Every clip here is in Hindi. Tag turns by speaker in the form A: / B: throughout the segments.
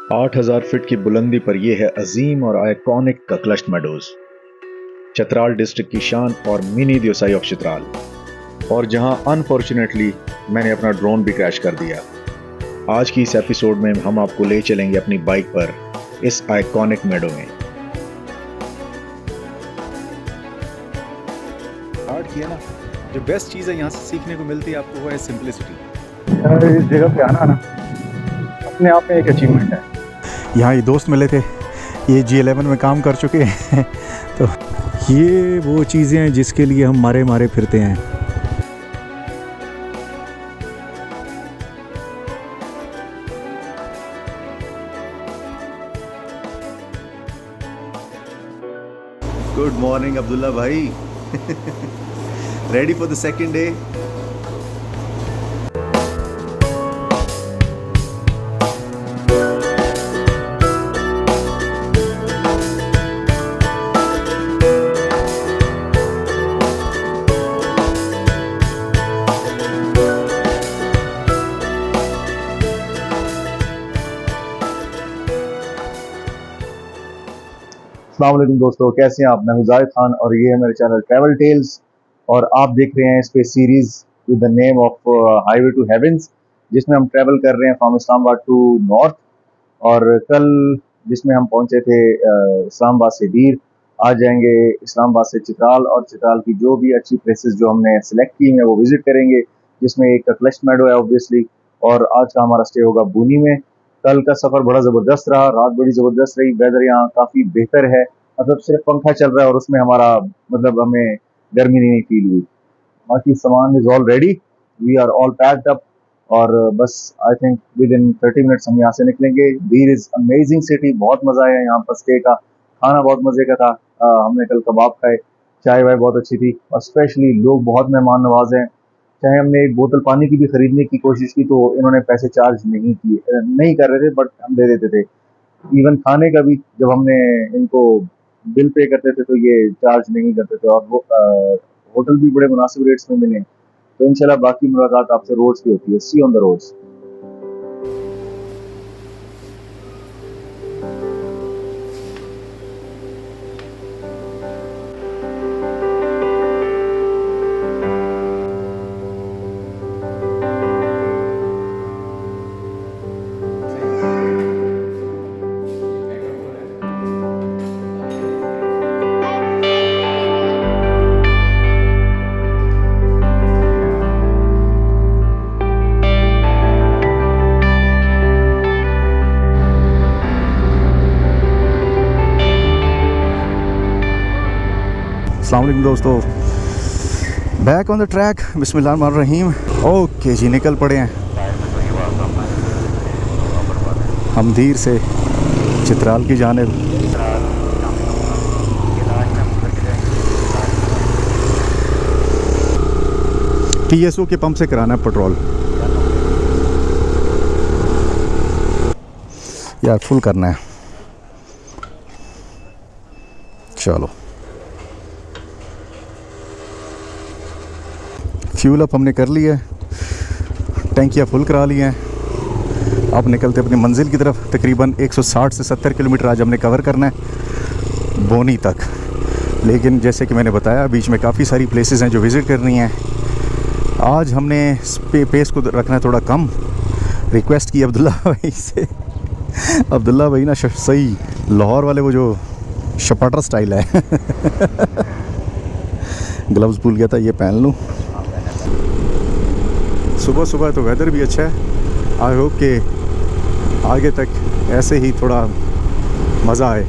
A: 8,000 फीट की बुलंदी पर यह है अजीम और आइकॉनिक ककलश्त मेडोज, चतराल डिस्ट्रिक्ट की शान और मिनी दियोसाई ऑफ चित्राल, और जहां अनफॉर्चुनेटली मैंने अपना ड्रोन भी क्रैश कर दिया। आज की इस एपिसोड में हम आपको ले चलेंगे अपनी बाइक पर इस आइकॉनिक मेडो में।
B: स्टार्ट किया ना, जो बेस्ट चीज़ है यहाँ से सीखने को मिलती है आपको, वो है सिंप्लिसिटी।
C: इस जगह पे आना ना अपने आप में एक अचीवमेंट है।
B: यहाँ ये दोस्त मिले थे, ये G11 में काम कर चुके हैं तो ये वो चीज़ें हैं जिसके लिए हम मारे मारे फिरते हैं। गुड मॉर्निंग अब्दुल्ला भाई। Ready for the second day.
C: अस्सलाम वालेकुम दोस्तों, कैसे हैं आप? मैं हूं जाहिद खान और ये है मेरे चैनल ट्रैवल टेल्स और आप देख रहे हैं इस पे series with the name of highway to heavens, जिसमें हम ट्रैवल कर रहे हैं फ्रॉम इस्लामाबाद टू नॉर्थ। और कल जिसमें हम पहुंचे थे इस्लामाबाद से दीर, आज जाएंगे इस्लामाबाद से चित्राल, और चित्राल की जो भी अच्छी प्लेसेस जो हमने सेलेक्ट की हैं वो विजिट करेंगे, जिसमें एक ककलश्त मेडो है ऑब्वियसली, और आज का हमारा स्टे होगा बूनी में। कल का सफर बड़ा जबरदस्त रहा, रात बड़ी जबरदस्त रही, वेदर यहाँ काफी बेहतर है, मतलब सिर्फ पंखा चल रहा है और उसमें हमारा मतलब हमें गर्मी नहीं फील हुई। बाकी सामान is all ready, we are all packed up, और बस I think within 30 minutes हम यहाँ से निकलेंगे। दीर इज अमेजिंग सिटी, बहुत मजा आया यहाँ पर स्टे का, खाना बहुत मजे का था। हमने कल कबाब खाए, चाय वाय बहुत अच्छी थी, और स्पेशली लोग बहुत मेहमान नवाज हैं। चाहे हमने एक बोतल पानी की भी खरीदने की कोशिश की तो इन्होंने पैसे चार्ज नहीं कर रहे थे, बट हम दे देते थे। इवन खाने का भी जब हमने इनको बिल पे करते थे तो ये चार्ज नहीं करते थे, और वो होटल भी बड़े मुनासिब रेट्स में मिले। तो इंशाल्लाह बाकी मुलाकात आपसे रोड्स पे होती है। सी ऑन द रोड्स।
B: अस्सलाम वालेकुम दोस्तों, बैक ऑन द ट्रैक, बिस्मिल्लाहिर्रहमानिर्रहीम। ओके जी, निकल पड़े हैं हम दीर से चित्राल की जानिब। TSO के पंप से कराना है पेट्रोल यार, फुल करना है। चलो, फ्यूल अप हमने कर लिया है, टैंकियाँ फुल करा ली हैं। अब निकलते अपनी मंजिल की तरफ। तकरीबन 160 से 70 किलोमीटर आज हमने कवर करना है बोनी तक। लेकिन जैसे कि मैंने बताया, बीच में काफ़ी सारी प्लेसेस हैं जो विज़िट करनी हैं। आज हमने पेस को रखना है थोड़ा कम। रिक्वेस्ट की अब्दुल्ला भाई से। अब्दुल्ला भाई ना सही लाहौर वाले वो जो शपाटर स्टाइल है। ग्लव्स भूल गया था, ये पहन लूँ। सुबह सुबह तो वेदर भी अच्छा है। आई होप कि आगे तक ऐसे ही थोड़ा मज़ा आए।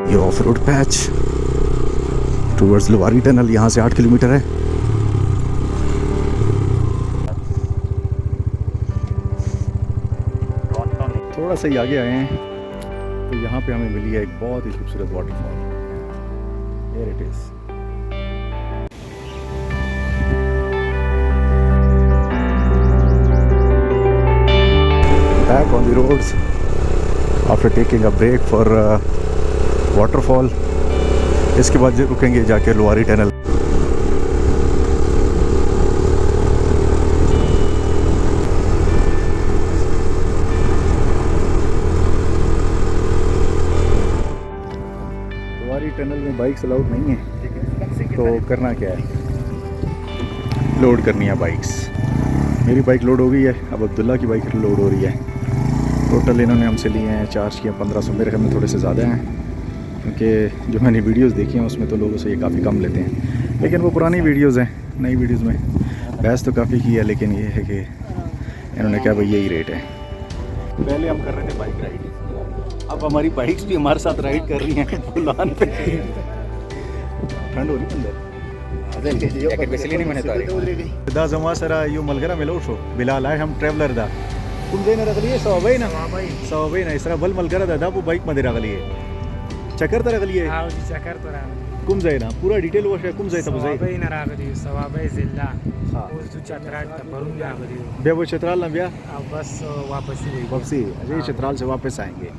B: ये off road patch towards Lowari tunnel, यहाँ से 8 किलोमीटर है। थोड़ा सा ही आगे आए हैं तो यहाँ पे हमें मिली है एक बहुत ही खूबसूरत waterfall. Here it is. Back on the roads after taking a break for waterfall. इसके बाद रुकेंगे जाके लोहारी टनल। लोहारी टनल में बाइक्स अलाउड नहीं है, तो करना क्या है, लोड करनी है बाइक्स। मेरी बाइक लोड हो गई है, अब अब्दुल्ला की बाइक लोड हो रही है। टोटल इन्होंने हमसे लिए हैं चार्ज किया 1500, मेरे ख्याल में थोड़े से ज़्यादा हैं, क्योंकि जो मैंने वीडियोस देखी हैं उसमें तो लोगों से ये काफ़ी कम लेते हैं, लेकिन वो पुरानी वीडियोस हैं। नई वीडियोस में बहस तो काफ़ी की है, लेकिन ये है कि इन्होंने कहा भाई यही रेट है। पहले हम कर रहे थे बाइक राइड, अब हमारी बाइक्स भी हमारे साथ राइड कर रही हैं बुलान पे। ठंड हो रही अंदर दा जमा सरा यो मलगरा में लोशो बिलाल आए हम ट्रैवलर दा तुम देना रख लिए सवाई ना इस तरह बल मलगरा दा वो बाइक मध्ये रख लिए चक्कर तर रख लिए
D: हां जी चक्कर तो राम
B: कुम जाए ना पूरा डिटेल वो कुम जाए तब जाए
D: सवाई ना रागली सवाई जिल्ला
B: हां
D: उस जो चक्राट भरून रागली
B: बे वो चित्राल ना भैया
D: अब बस वापस ही
B: वापसी अजय चित्राल से वापस आएंगे।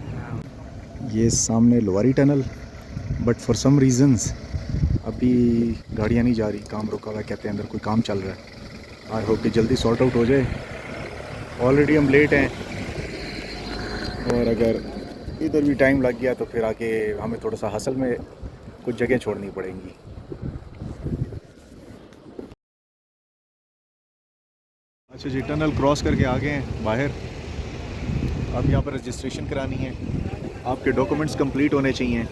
B: ये सामने Lohari tunnel, but for some reasons अभी गाड़ियाँ नहीं जा रही, काम रुका हुआ है, कहते हैं अंदर कोई काम चल रहा है। आई होप कि जल्दी सॉर्ट आउट हो जाए। ऑलरेडी हम लेट हैं, और अगर इधर भी टाइम लग गया तो फिर आके हमें थोड़ा सा हसल में कुछ जगह छोड़नी पड़ेंगी। अच्छा जी, टनल क्रॉस करके आ गए हैं बाहर। अब यहाँ पर रजिस्ट्रेशन करानी है, आपके डॉक्यूमेंट्स कंप्लीट होने चाहिए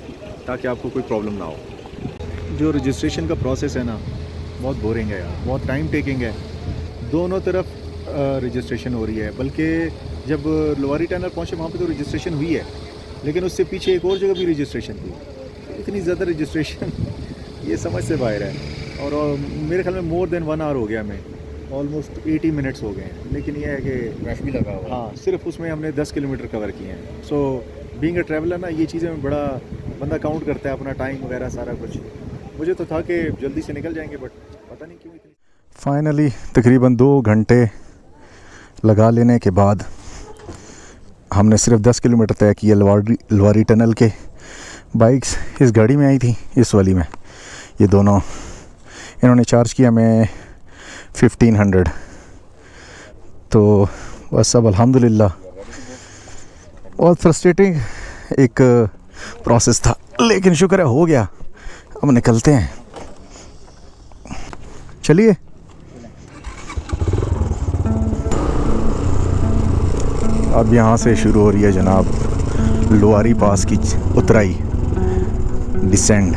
B: ताकि आपको कोई प्रॉब्लम ना हो। जो रजिस्ट्रेशन का प्रोसेस है ना, बहुत बोरिंग है यार, बहुत टाइम टेकिंग है। दोनों तरफ रजिस्ट्रेशन हो रही है, बल्कि जब लोहारी टनल पहुँचे वहाँ पे तो रजिस्ट्रेशन हुई है, लेकिन उससे पीछे एक और जगह भी रजिस्ट्रेशन थी। इतनी ज़्यादा रजिस्ट्रेशन ये समझ से बाहर है। और मेरे ख्याल में मोर देन 1 आवर हो गया, हमें ऑलमोस्ट 80 मिनट्स हो गए हैं। लेकिन ये है कि
C: रश भी लगा हुआ।
B: हाँ, सिर्फ उसमें हमने 10 किलोमीटर कवर किए हैं। सो बीइंग अ ट्रैवलर ना, ये चीज़ें में बड़ा बंदा काउंट करता है अपना टाइम वगैरह सारा कुछ। मुझे तो था कि जल्दी से निकल जाएंगे, बट पता नहीं क्यों इतनी। फाइनली तकरीबन 2 घंटे लगा लेने के बाद हमने सिर्फ 10 किलोमीटर तय किया लोहारी टनल के। बाइक्स इस गाड़ी में आई थी, इस वाली में, ये दोनों। इन्होंने चार्ज किया मैं 1500। तो बस अब अल्हम्दुलिल्लाह, बहुत फ्रस्ट्रेटिंग एक प्रोसेस था, लेकिन शुक्र है हो गया। अब निकलते हैं, चलिए। अब यहाँ से शुरू हो रही है जनाब लोहारी पास की उतराई, डिसेंड।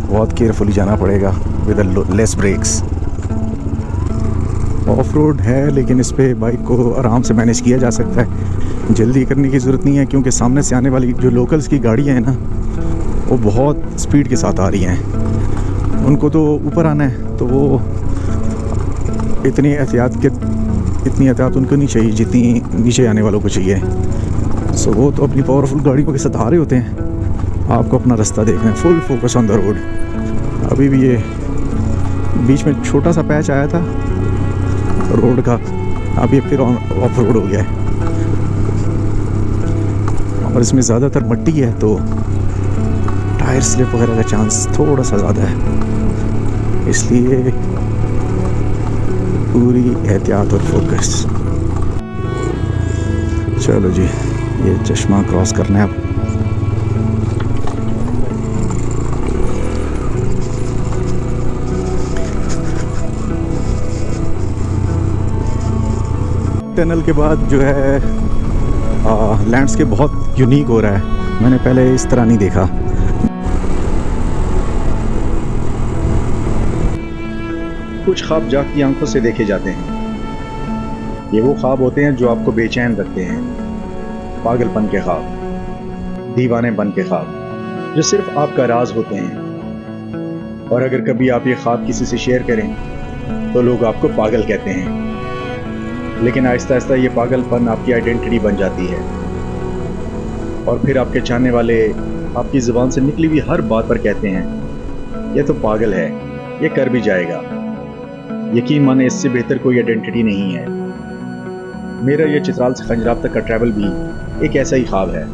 B: बहुत केयरफुली जाना पड़ेगा with less brakes. Off road है, लेकिन इस पे बाइक को आराम से मैनेज किया जा सकता है। जल्दी करने की ज़रूरत नहीं है, क्योंकि सामने से आने वाली जो लोकल्स की गाड़ियाँ हैं ना, वो बहुत स्पीड के साथ आ रही हैं। उनको तो ऊपर आना है, तो वो इतनी एहतियात उनको नहीं चाहिए जितनी नीचे आने वालों को चाहिए। सो वो तो अपनी पावरफुल गाड़ियों के साथ आ रहे होते हैं। आपको अपना रास्ता देखना है, full focus on the road. अभी भी ये बीच में छोटा सा पैच आया था रोड का, अभी फिर ऑफ रोड हो गया है, और इसमें ज़्यादातर मट्टी है, तो टायर स्लिप वगैरह का चांस थोड़ा सा ज़्यादा है, इसलिए पूरी एहतियात और फोकस। चलो जी, ये चश्मा क्रॉस करना है अब। टनल के बाद जो है लैंडस्केप बहुत यूनिक हो रहा है, मैंने पहले इस तरह नहीं देखा।
A: कुछ ख्वाब जागती आंखों से देखे जाते हैं। ये वो ख्वाब होते हैं जो आपको बेचैन रखते हैं, पागलपन के ख्वाब, दीवानेपन के ख्वाब, जो सिर्फ आपका राज होते हैं। और अगर कभी आप ये ख्वाब किसी से शेयर करें तो लोग आपको पागल कहते हैं, लेकिन आहिस्ता आहिस्ता ये पागलपन आपकी आइडेंटिटी बन जाती है, और फिर आपके चाहने वाले आपकी ज़ुबान से निकली हुई हर बात पर कहते हैं, ये तो पागल है, ये कर भी जाएगा। यकीन माने, इससे बेहतर कोई आइडेंटिटी नहीं है। मेरा ये चित्राल से खंजराब तक का ट्रैवल भी एक ऐसा ही ख्वाब है,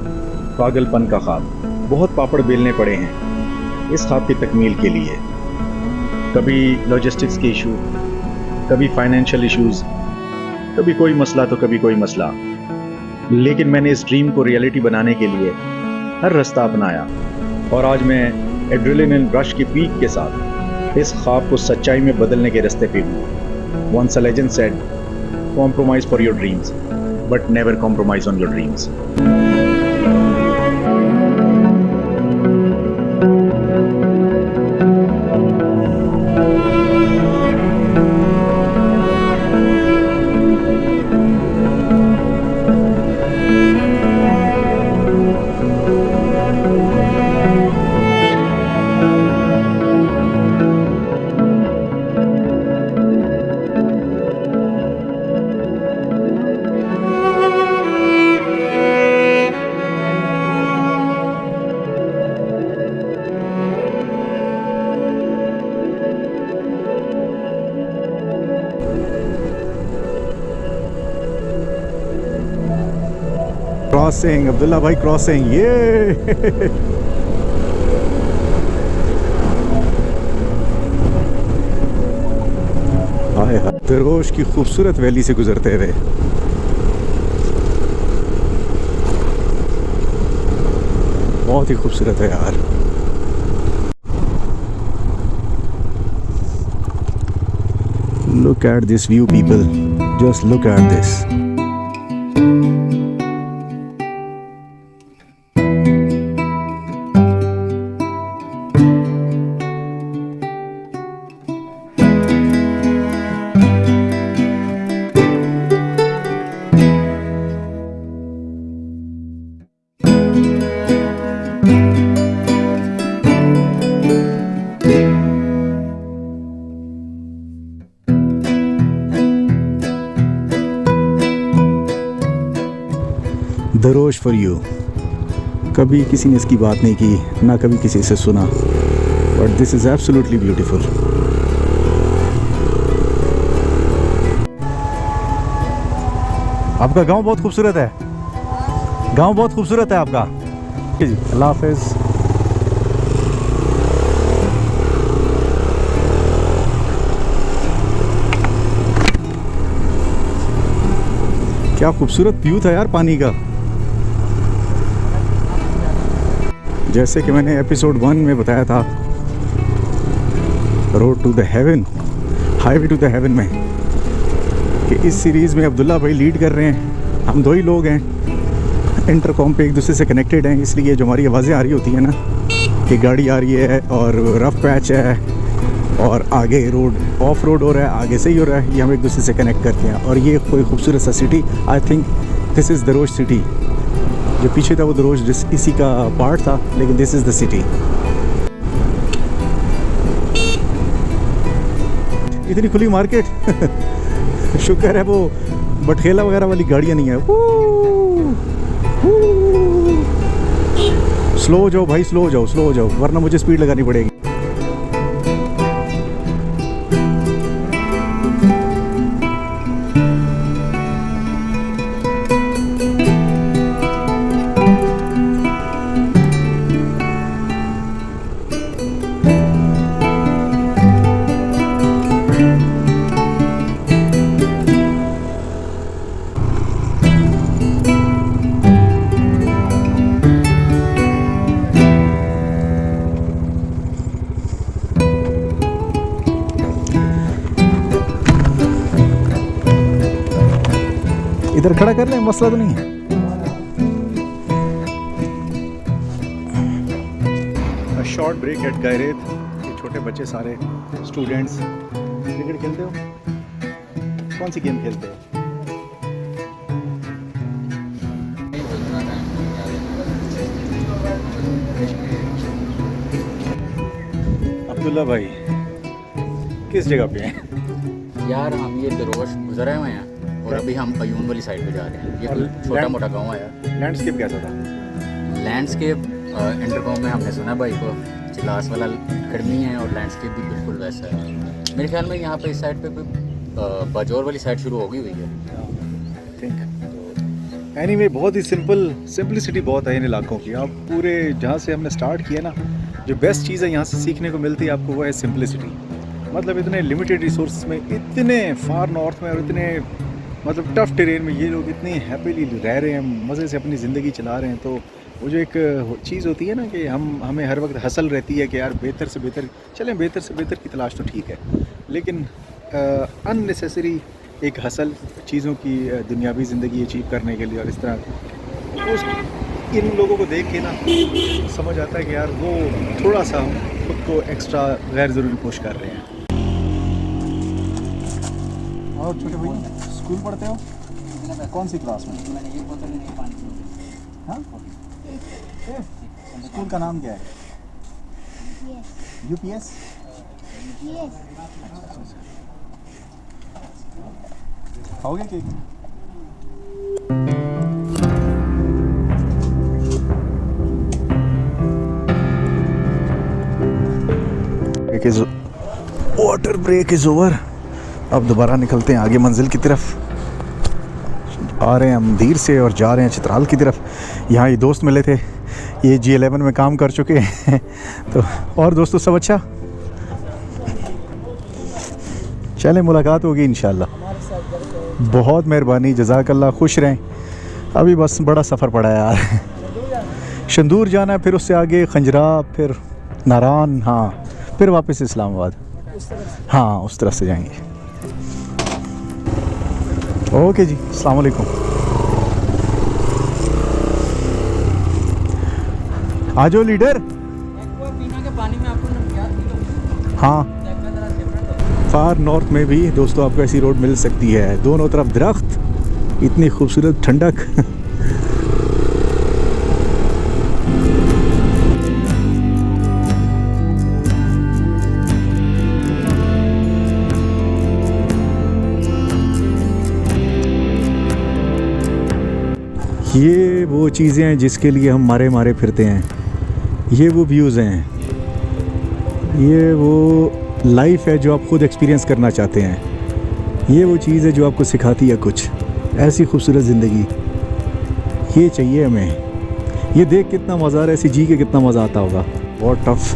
A: पागलपन का ख्वाब। बहुत पापड़ बेलने पड़े हैं, इस ख्वाब की तकमील के लिए। कभी लॉजिस्टिक्स के इशू, कभी फाइनेंशियल इश्यूज, कभी कोई मसला तो कभी कोई मसला, लेकिन मैंने इस ड्रीम को रियलिटी बनाने के लिए हर रास्ता अपनाया और आज मैं एड्रेनलिन रश की पीक के साथ इस ख्वाब को सच्चाई में बदलने के रास्ते पे हूँ। Once a legend said, compromise for your dreams, but never compromise on your dreams.
B: Crossing, Abdullah भाई क्रॉसिंग, ये हाय हाय, दरोश की खूबसूरत वैली से गुजरते हुए बहुत ही खूबसूरत है यार। Look at this view, people. Just look at this. Drosh for you. कभी किसी ने इसकी बात नहीं की, ना कभी किसी से सुना, but this is absolutely beautiful. आपका गांव बहुत खूबसूरत है, गांव बहुत खूबसूरत है आपका। अल्लाह हाफिज़। क्या खूबसूरत व्यू था यार पानी का। जैसे कि मैंने एपिसोड 1 में बताया था, road to the heaven, highway to the heaven में, कि इस सीरीज़ में अब्दुल्ला भाई लीड कर रहे हैं। हम दो ही लोग हैं, इंटरकॉम पे एक दूसरे से कनेक्टेड हैं, इसलिए जो हमारी आवाज़ें आ रही होती हैं ना कि गाड़ी आ रही है और रफ पैच है और आगे रोड ऑफ रोड हो रहा है, आगे से ही हो रहा है, ये हम एक दूसरे से कनेक्ट करते हैं। और ये कोई खूबसूरत सा city, I think this is Drosh city. जो पीछे था वो दरोश इसी का पार्ट था, लेकिन दिस इज़ द सिटी। इतनी खुली मार्केट शुक्र है वो बटखेला वगैरह वाली गाड़ियाँ नहीं है। स्लो हो जाओ भाई, स्लो हो जाओ, स्लो हो जाओ, वरना मुझे स्पीड लगानी पड़ेगी। इधर खड़ा कर लें, मसला तो नहीं है। Short break at Gairat. ये छोटे बच्चे सारे स्टूडेंट्स क्रिकेट खेलते हो? कौन सी गेम खेलते हो? अब्दुल्ला भाई किस जगह पे हैं?
E: यार हम ये दरोश गुजर आए हुए हैं और अभी हम अयून वाली साइड पे जा रहे हैं। ये कोई छोटा मोटा गांव है यार।
B: लैंडस्केप कैसा था?
E: लैंडस्केप इंटरकॉम में हमने सुना भाई को चिलास वाला गर्मी है और लैंडस्केप भी बिल्कुल वैसा है। मेरे ख्याल में यहाँ पे इस साइड पे कोई बाजौर वाली साइड शुरू हो गई हुई है।
B: थिंक एनीवे बहुत ही सिंपलिसिटी बहुत है इन इलाकों की। आप पूरे जहाँ से हमने स्टार्ट किया ना, जो बेस्ट चीज़ है यहाँ से सीखने को मिलती है आपको वो है सिंपलिसिटी। मतलब इतने लिमिटेड रिसोर्स में, इतने फार नॉर्थ में और इतने मतलब टफ टेरेन में ये लोग इतनी हैप्पीली रह रहे हैं, मज़े से अपनी ज़िंदगी चला रहे हैं। तो वो जो एक चीज़ होती है ना कि हमें हर वक्त हसल रहती है कि यार बेहतर से बेहतर चलें, बेहतर से बेहतर की तलाश तो ठीक है, लेकिन अननेसेसरी एक हसल चीज़ों की दुनियावी ज़िंदगी अचीव करने के लिए, और इस तरह उस इन लोगों को देख के ना समझ आता है कि यार वो थोड़ा सा खुद को एक्स्ट्रा गैर ज़रूरी पुश कर रहे हैं। और छोटे भाई स्कूल पढ़ते हो? कौन सी क्लास में? हाँ, स्कूल का नाम क्या है? यूपीएस। खाओगे cake? Water break is over. अब दोबारा निकलते हैं आगे मंजिल की तरफ। आ रहे हैं हम धीर से और जा रहे हैं चित्राल की तरफ। यहाँ ये दोस्त मिले थे, ये G11 में काम कर चुके हैं। तो और दोस्तों सब अच्छा, चलें मुलाकात होगी इंशाल्लाह। बहुत मेहरबानी, जज़ाकल्लाह, खुश रहें। अभी बस बड़ा सफ़र पड़ा है यार। शंदूर जाना है, फिर उससे आगे खंजरा, फिर नारान, हाँ, फिर वापस इस्लामाबाद। हाँ, उस तरफ से जाएंगे। ओके जी, अस्सलाम वालेकुम। आ जाओ लीडर। हाँ, फार नॉर्थ में भी दोस्तों आपको ऐसी रोड मिल सकती है, दोनों तरफ दरख्त, इतनी खूबसूरत ठंडक। ये वो चीज़ें हैं जिसके लिए हम मारे मारे फिरते हैं। ये वो व्यूज़ हैं, ये वो लाइफ है जो आप खुद एक्सपीरियंस करना चाहते हैं। ये वो चीज़ है जो आपको सिखाती है कुछ, ऐसी खूबसूरत ज़िंदगी ये चाहिए हमें। ये देख कितना मज़ा आ रहा है, ऐसी जी के कितना मज़ा आता होगा। बहुत टफ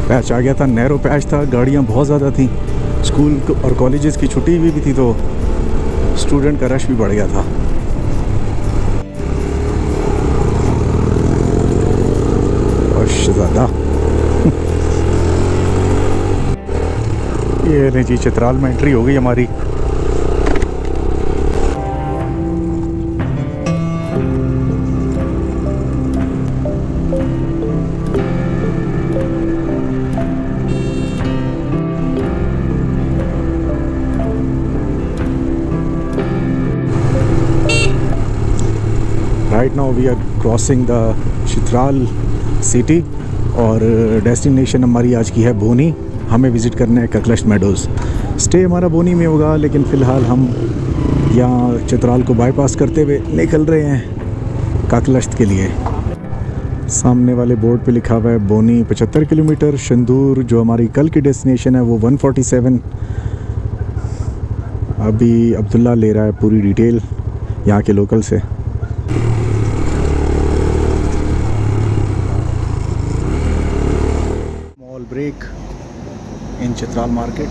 B: पैच आ गया था, नैरो पैच था, गाड़ियाँ बहुत ज़्यादा थी, स्कूल और कॉलेजेस की छुट्टी भी थी, तो स्टूडेंट का रश भी बढ़ गया था। ज़्यादा ये नहीं जी, चित्राल में एंट्री हो गई हमारी। Right now we are crossing the Chitral city और डेस्टिनेशन हमारी आज की है बोनी। हमें विज़िट करना है ककलश्त मेडोज़। स्टे हमारा बोनी में होगा, लेकिन फ़िलहाल हम यहाँ चित्राल को बाईपास करते हुए निकल रहे हैं ककलश्त के लिए। सामने वाले बोर्ड पे लिखा हुआ है बोनी 75 किलोमीटर, शंदूर जो हमारी कल की डेस्टिनेशन है वो 147। अभी अब्दुल्ला ले रहा है पूरी डिटेल यहाँ के लोकल से। Break in Chitral market.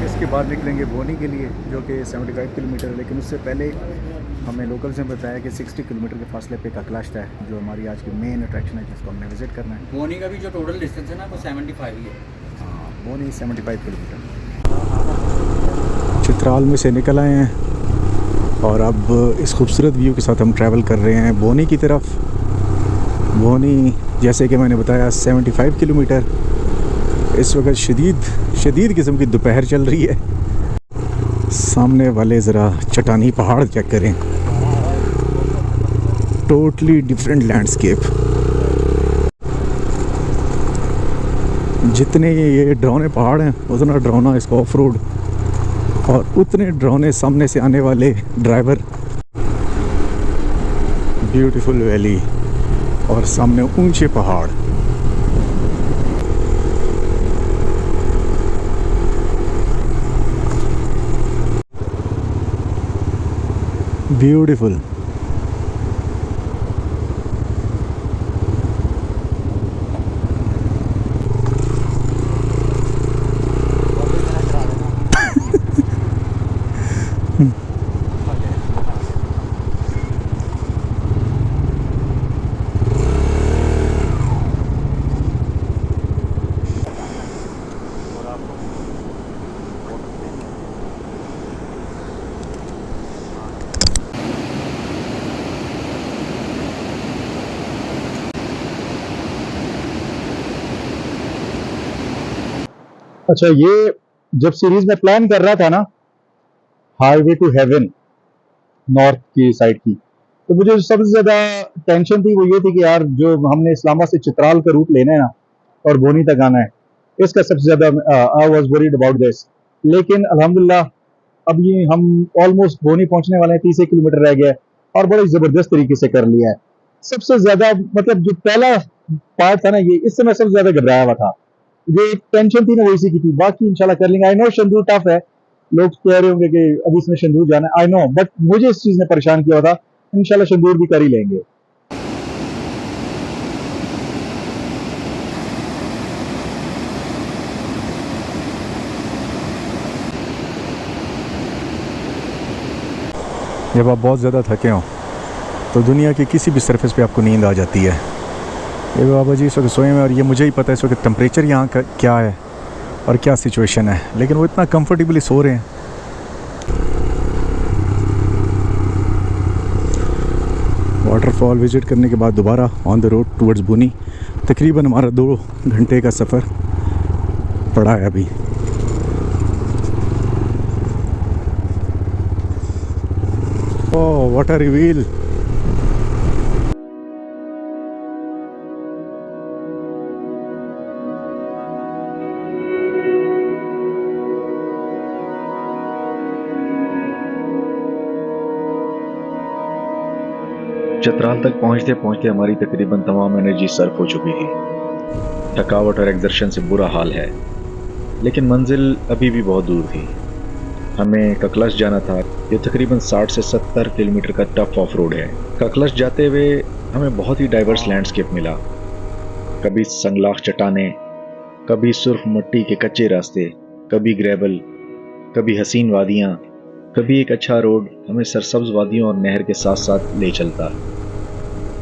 B: इसके बाद निकलेंगे बोनी के लिए जो कि 75 किलोमीटर है, लेकिन उससे पहले हमें लोकल से बताया कि 60 किलोमीटर के फासले पे ककलश्त है जो हमारी आज की मेन अट्रैक्शन है, जिसको हमने विज़िट करना है।
E: बोनी का भी जो टोटल डिस्टेंस है ना वो 75 ही है।
B: हाँ, बोनी 75 किलोमीटर। चित्राल में से निकल आए हैं और अब इस खूबसूरत व्यू के साथ हम ट्रैवल कर रहे हैं बोनी की तरफ। बोनी जैसे कि मैंने बताया 75 किलोमीटर। इस वक्त शदीद किस्म की दोपहर चल रही है। सामने वाले ज़रा चट्टानी पहाड़ चेक करें, टोटली डिफरेंट लैंडस्केप। जितने ये डरावने पहाड़ हैं उतना डरावना इसका ऑफ रोड, और उतने डरावने सामने से आने वाले ड्राइवर। ब्यूटीफुल वैली और सामने ऊंचे पहाड़। ब्यूटीफुल।
C: अच्छा, ये जब सीरीज में प्लान कर रहा था ना, हाईवे टू हेवन नॉर्थ की साइड की, तो मुझे सबसे ज्यादा टेंशन थी वो ये थी कि यार जो हमने इस्लामाबाद से चित्राल का रूट लेना है ना और बोनी तक आना है, इसका सबसे ज्यादा I was worried about this. लेकिन अल्हम्दुलिल्लाह अब ये हम ऑलमोस्ट बोनी पहुंचने वाले हैं, 30 किलोमीटर रह गया है और बड़ी जबरदस्त तरीके से कर लिया है। सबसे ज्यादा मतलब जो पहला पार्ट था ना, ये इससे मैं सबसे ज्यादा घबराया हुआ था, जो टेंशन थी ना वो इसी की थी। बाकी इंशाल्लाह कर लेंगे। आई नो शंदूर टफ है, लोग कह रहे होंगे कि अभी इसमें शंदूर जाना है, आई नो, बट मुझे इस चीज ने परेशान किया था। इंशाल्लाह शंदूर भी कर ही लेंगे।
B: जब आप बहुत ज़्यादा थके हों तो दुनिया की किसी भी सरफेस पे आपको नींद आ जाती है। ये बाबा जी इस वक्त सोए में, और ये मुझे ही पता है इस वक्त टेम्परेचर यहाँ का क्या है और क्या सिचुएशन है, लेकिन वो इतना कंफर्टेबली सो रहे हैं। वाटरफॉल विजिट करने के बाद दोबारा ऑन द रोड टूवर्ड्स बुनी। तकरीबन हमारा 2 घंटे का सफ़र पड़ा है अभी। Oh what a reveal.
A: Chitral तक पहुंचते पहुंचते हमारी तकरीबन तमाम एनर्जी सर्फ हो चुकी थी। थकावट और एक्सर्शन से बुरा हाल है, लेकिन मंजिल अभी भी बहुत दूर थी। हमें ककलश जाना था। ये तकरीबन 60 से 70 किलोमीटर का टफ ऑफ रोड है। ककलश जाते हुए हमें बहुत ही डाइवर्स लैंडस्केप मिला। कभी संगलाख चट्टानें, कभी सुर्ख मिट्टी के कच्चे रास्ते, कभी ग्रेवल, कभी हसीन वादियाँ, कभी एक अच्छा रोड हमें सरसब्ज वादियों और नहर के साथ साथ ले चलता।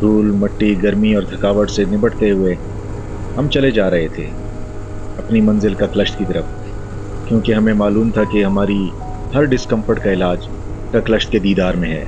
A: धूल, मिट्टी, गर्मी और थकावट से निपटते हुए हम चले जा रहे थे अपनी मंजिल ककलश की तरफ, क्योंकि हमें मालूम था कि हमारी हर डिस्कम्फर्ट का इलाज ककलश के दीदार में है।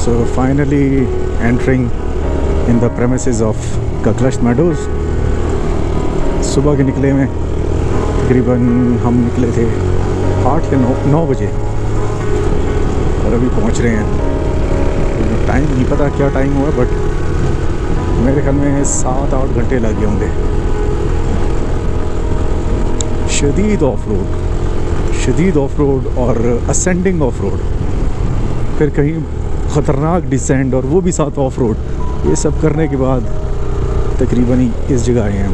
B: So finally entering in the premises of Kaklasht meadows. सुबह के निकले में तकरीबन हम निकले थे 8 या 9 बजे और अभी पहुंच रहे हैं। टाइम नहीं पता क्या टाइम हुआ, बट मेरे ख्याल में 7-8 घंटे लग गए होंगे। शदीद ऑफ रोड और असेंडिंग ऑफ रोड, फिर कहीं ख़तरनाक डिसेंड और वो भी साथ ऑफ रोड। ये सब करने के बाद तकरीबन ही इस जगह आए हैं हम।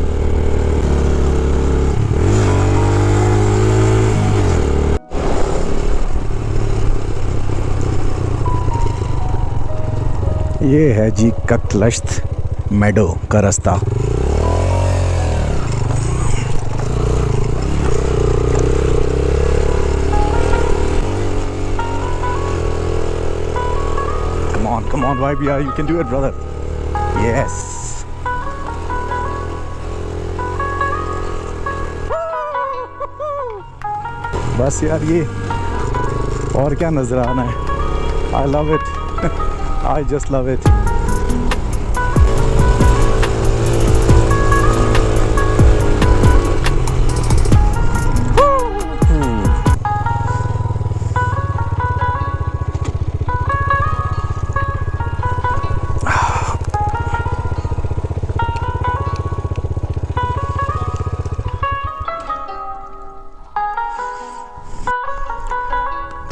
B: ये है जी ककलश मेडो का रास्ता। Come on, YBR, you can do it, brother. Yes. बस यार, ये और क्या नजर आना है। I love it. I just love it.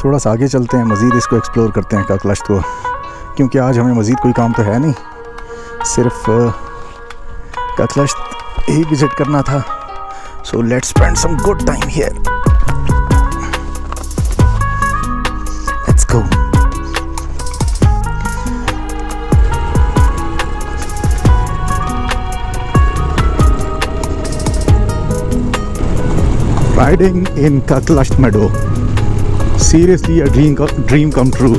B: थोड़ा सा आगे चलते हैं, मज़ीद इसको एक्सप्लोर करते हैं ककलश को, क्योंकि आज हमें मज़ीद कोई काम तो है नहीं, सिर्फ ककलश ही विज़िट करना था। So let's spend some good time here. go. Riding in Kaklasht Meadow. Seriously, a dream come true.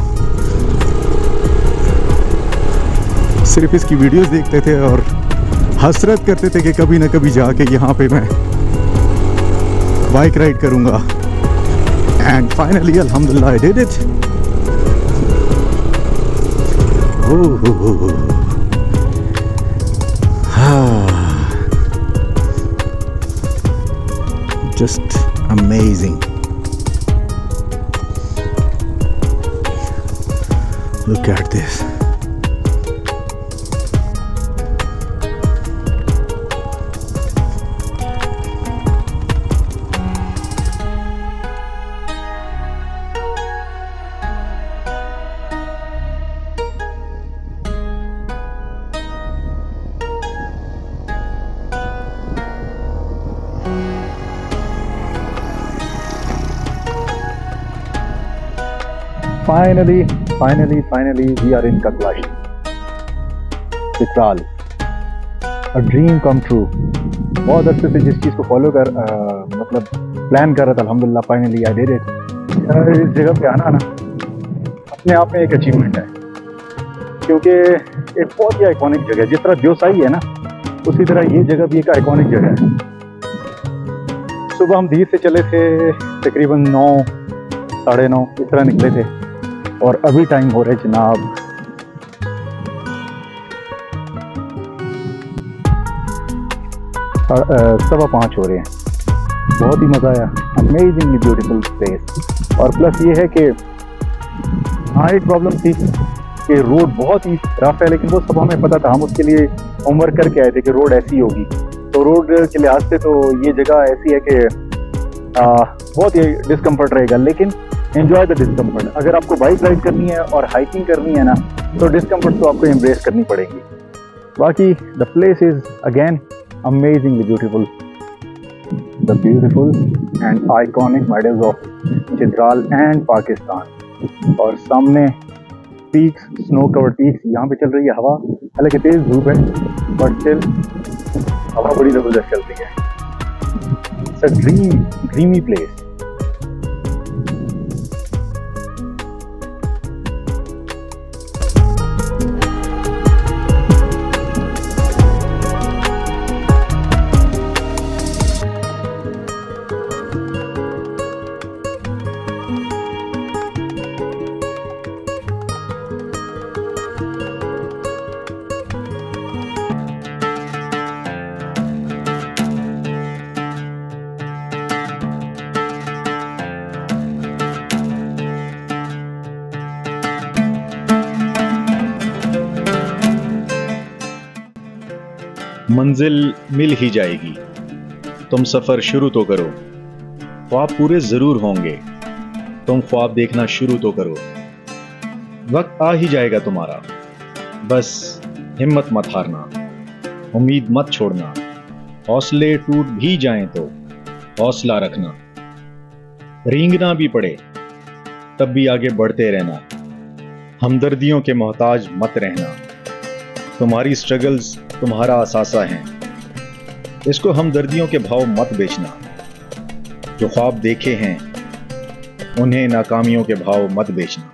B: सिर्फ इसकी वीडियोस देखते थे और हसरत करते थे कि कभी ना कभी जाके यहाँ पे मैं बाइक राइड करूँगा. एंड फाइनली अल्हम्दुलिल्लाह I did it. Just amazing. Look at this. Finally, we are in Kaklasht, Chitral. A dream come true. बहुत अरसे से जिस चीज़ को फॉलो कर मतलब प्लान कर रहा था, अल्हम्दुलिल्लाह फाइनली आई डिड इट. इस जगह पे आना ना अपने आप में एक अचीवमेंट है, क्योंकि एक बहुत ही आइकॉनिक जगह है. जिस तरह ब्योसाई है ना, उसी तरह ये जगह भी एक आइकॉनिक जगह है. सुबह हम धीर से चले थे, तकरीबन 9 साढ़े 9 इस तरह निकले थे, और अभी टाइम हो रहा है जनाब 5:15 हो रहे हैं. बहुत ही मज़ा आया. Amazingly beautiful place. और प्लस ये है कि हाँ, एक प्रॉब्लम थी कि रोड बहुत ही रफ है, लेकिन वो सब हमें पता था. हम उसके लिए होमवर्क करके आए थे कि रोड ऐसी होगी. तो रोड के लिहाज से तो ये जगह ऐसी है कि बहुत ही डिस्कम्फर्ट रहेगा, लेकिन एंजॉय द डिस्कम्फर्ट. अगर आपको बाइक राइड करनी है और हाइकिंग करनी है ना, तो डिस्कम्फर्ट तो आपको एम्ब्रेस करनी पड़ेगी. बाकी the place is again amazingly beautiful. The beautiful and iconic medals of Chitral and Pakistan. और सामने पीक्स, स्नो कवर्ड पीक्स. यहाँ पे चल रही है हवा, हालांकि तेज धूप है, बट स्टिल हवा बड़ी जबरदस्त चल रही है. It's a dreamy place.
A: मंजिल मिल ही जाएगी, तुम सफर शुरू तो करो. ख्वाब पूरे जरूर होंगे, तुम ख्वाब देखना शुरू तो करो. वक्त आ ही जाएगा तुम्हारा, बस हिम्मत मत हारना, उम्मीद मत छोड़ना. हौसले टूट भी जाएं तो हौसला रखना. रेंगना भी पड़े तब भी आगे बढ़ते रहना. हमदर्दियों के मोहताज मत रहना. तुम्हारी स्ट्रगल्स तुम्हारा असासा है, इसको हमदर्दियों के भाव मत बेचना. जो ख्वाब देखे हैं उन्हें नाकामियों के भाव मत बेचना.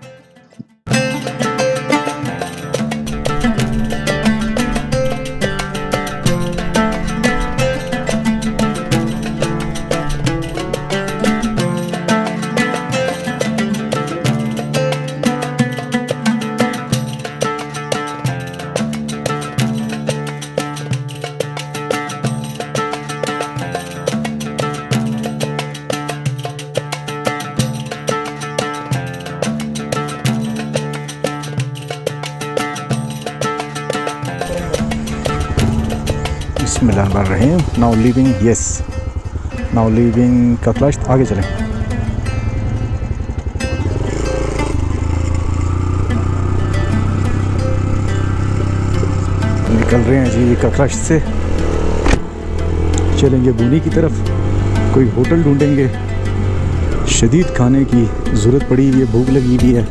B: बिस्मिल्लाहिर्रहमानिर्रहीम. Now leaving Kaklasht. आगे चलें. निकल रहे हैं जी ककलाश्त से, चलेंगे बूनी की तरफ. कोई होटल ढूंढेंगे. शदीद खाने की ज़रूरत पड़ी हुई है, भूख लगी हुई है.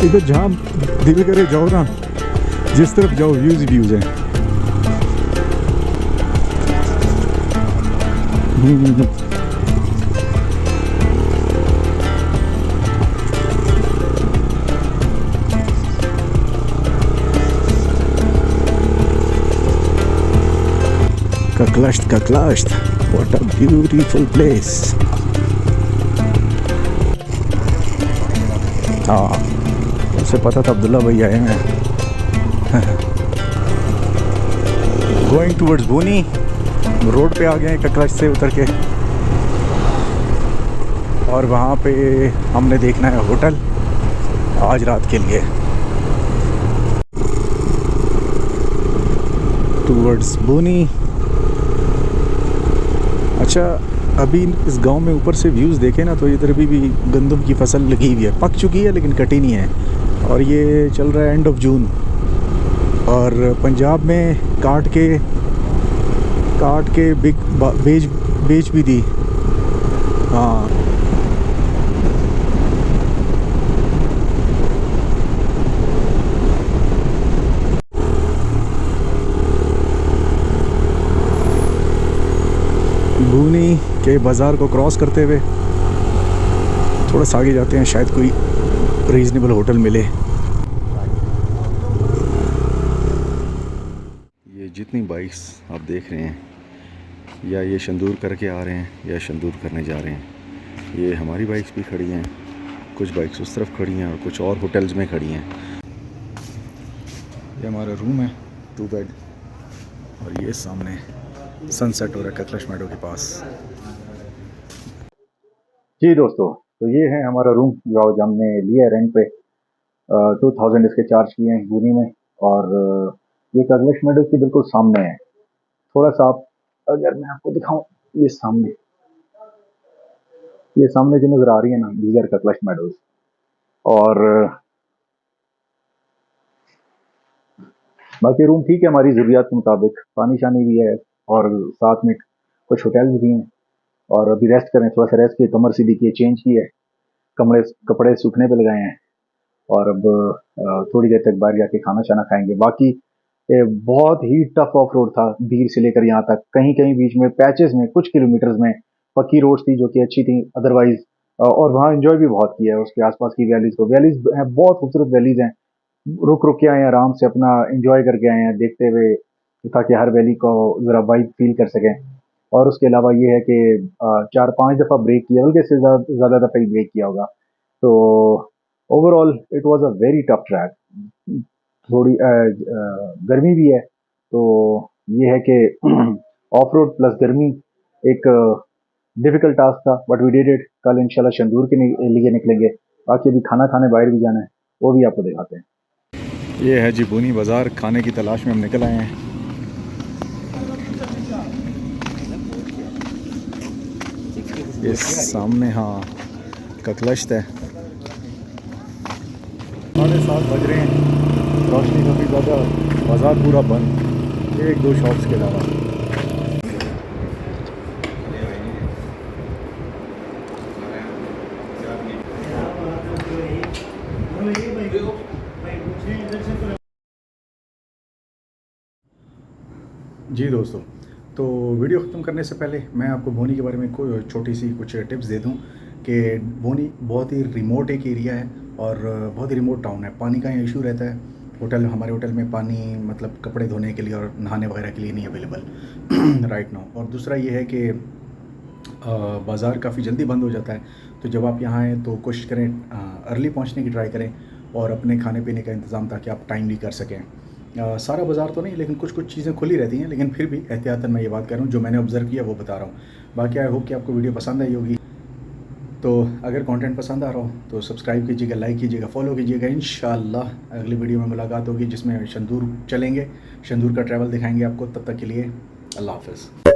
B: इधर जहाँ दिल करे जाओ ना, जिस तरफ जाओ व्यूज़ व्यूज़ हैं। Kaklasht, what a beautiful place. हाँ, उसे पता था अब्दुल्ला भाई आए हैं। गोइंग टूवर्ड्स बोनी, रोड पे आ गए हैं ककलश्त से उतर के, और वहाँ पे हमने देखना है होटल आज रात के लिए। टूवर्ड्स बोनी। अच्छा, अभी इस गांव में ऊपर से व्यूज़ देखें ना तो इधर भी गंदम की फसल लगी हुई है, पक चुकी है लेकिन कटी नहीं है, और ये चल रहा है एंड ऑफ जून। और पंजाब में काट के बेच भी दी। हाँ, बूनी के बाज़ार को क्रॉस करते हुए थोड़ा सा आगे जाते हैं, शायद कोई रीज़नेबल होटल मिले। ये जितनी बाइक्स आप देख रहे हैं, या ये शंदूर करके आ रहे हैं या शंदूर करने जा रहे हैं, ये हमारी बाइक्स भी खड़ी हैं, कुछ बाइक्स उस तरफ खड़ी हैं और कुछ और होटल्स में खड़ी हैं। ये हमारा रूम है, 2 बेड, और ये सामने सनसेट हो रहा है ककलश्त मेडो के पास।
C: जी दोस्तों, तो ये है हमारा रूम जो आज हमने लिया है रेंट पे। 2000 इसके चार्ज किए हैं बूनी में, और ये ककलश्त मेडो के बिल्कुल सामने है। थोड़ा सा आप, अगर मैं आपको दिखाऊं, ये सामने जो नज़र आ रही है ना, दीज आर ककलश्त मेडोज। और बाकी रूम ठीक है हमारी ज़रूरियात के मुताबिक, पानी शानी भी है, और साथ में कुछ होटल्स भी हैं। और अभी रेस्ट करें, थोड़ा सा रेस्ट किए, कमर सीधी की, चेंज की है, कपड़े सूखने पे लगाए हैं, और अब थोड़ी देर तक बाहर जाके खाना शाना खाएंगे। बाकी बहुत ही टफ ऑफ रोड था दीर से लेकर यहाँ तक, कहीं कहीं बीच में पैचेस में कुछ किलोमीटर्स में पक्की रोड्स थी जो कि अच्छी थी अदरवाइज। और वहाँ एंजॉय भी बहुत किया है, उसके आसपास की वैलीज को। वैलीज हैं, बहुत खूबसूरत वैलीज हैं, रुक रुक के आए हैं, आराम से अपना एंजॉय करके आए हैं देखते हुए, ताकि हर वैली को ज़रा वाइब फील कर सकें। और उसके अलावा ये है कि 4-5 दफ़ा ब्रेक किया, बल्कि इससे ज़्यादा दफ़ा ही ब्रेक किया होगा। तो overall it was a very tough track. थोड़ी गर्मी भी है, तो ये है कि ऑफ रोड प्लस गर्मी एक डिफ़िकल्ट टास्क था, बट वी डिड इट। कल इंशाल्लाह शंदूर के लिए निकलेंगे, बाकी अभी खाना खाने बाहर भी जाना है, वो भी आपको दिखाते हैं।
B: ये है जी बूनी बाज़ार, खाने की तलाश में हम निकल आए हैं। ये सामने हाँ ककलश्त है। 7:30 बज रहे हैं, रोशनी काफ़ी ज़्यादा, बाज़ार पूरा बंद, 1-2 शॉप्स के अलावा। जी दोस्तों, तो वीडियो ख़त्म करने से पहले मैं आपको बोनी के बारे में कोई छोटी सी कुछ टिप्स दे दूं कि बोनी बहुत ही रिमोट एक एरिया है और बहुत ही रिमोट टाउन है। पानी का यहाँ इशू रहता है। हमारे होटल में पानी मतलब कपड़े धोने के लिए और नहाने वगैरह के लिए नहीं अवेलेबल राइट नाउ। और दूसरा ये है कि बाज़ार काफ़ी जल्दी बंद हो जाता है, तो जब आप यहाँ आएँ तो कोशिश करें अर्ली पहुँचने की ट्राई करें और अपने खाने पीने का इंतज़ाम, ताकि आप टाइमली कर सकें। सारा बाज़ार तो नहीं, लेकिन कुछ चीज़ें खुली रहती हैं, लेकिन फिर भी एहतियातन मैं ये बात कर रहा हूँ, जो मैंने ऑब्ज़र्व किया वो बता रहा हूँ। बाकी आई होप कि आपको वीडियो पसंद आई होगी। तो अगर कंटेंट पसंद आ रहा हो तो सब्सक्राइब कीजिएगा, लाइक कीजिएगा, फॉलो कीजिएगा। इंशाल्लाह अगली वीडियो में मुलाकात होगी, जिसमें शंदूर चलेंगे, शंदूर का ट्रैवल दिखाएंगे आपको। तब तक के लिए अल्लाह हाफ़िज़।